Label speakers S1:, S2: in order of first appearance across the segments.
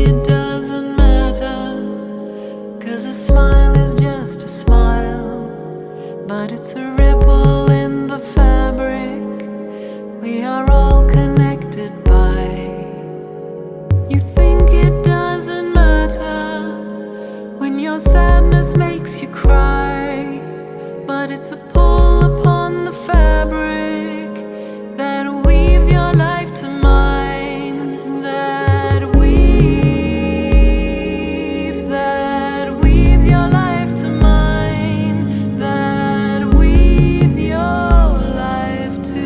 S1: it doesn't matter, 'cause a smile is just a smile, but it's a ripple in the fabric we are all connected by. You think it doesn't matter when your sadness makes you cry, but it's a pull upon the fabric that weaves your life to mine, that weaves your life to mine, that weaves your life to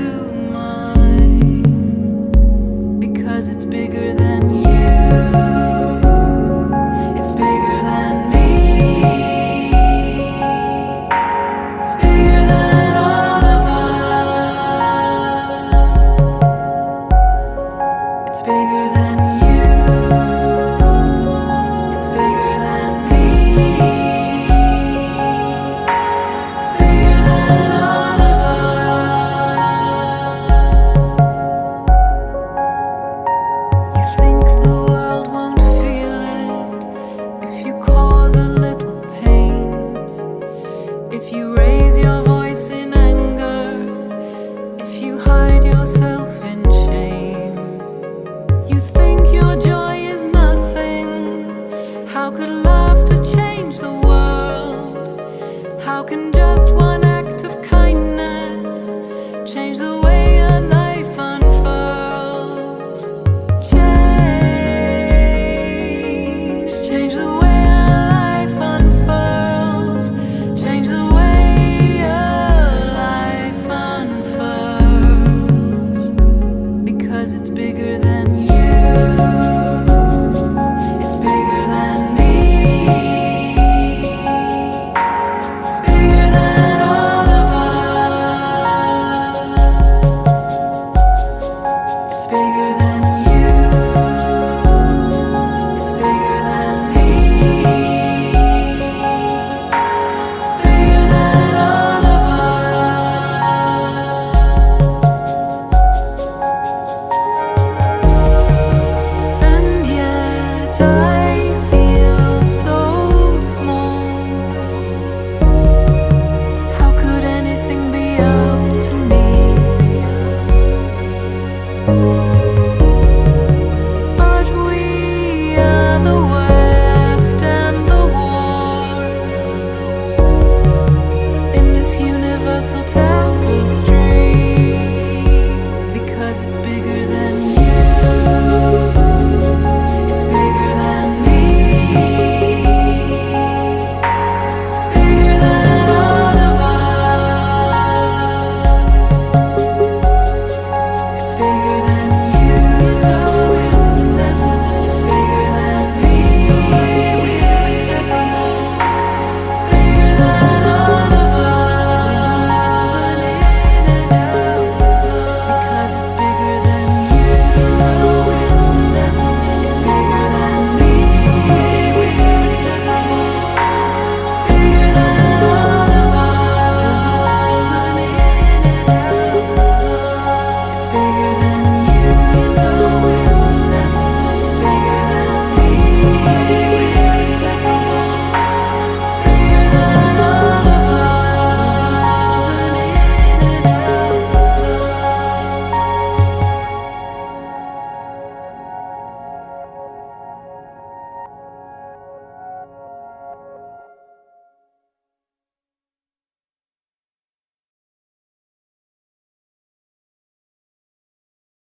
S1: mine, because it's bigger than you. It's bigger than me. It's bigger than all of us. It's bigger than you. It's bigger than me. It's bigger than all of us. You think the world won't feel it if you cause a little pain, if you raise your voice in anger, if you hide yourself in shame. You think your joy is nothing. How could laughter change the world? How can just one act of kindness change the way a life unfurls? Change the way a life unfurls. Change the way a life unfurls, because it's bigger than you. It's bigger than me. It's bigger than all of us. It's bigger than you. It's bigger than me. It's bigger than all of us. And yet I feel so small. How could anything be up to me? But we are the world.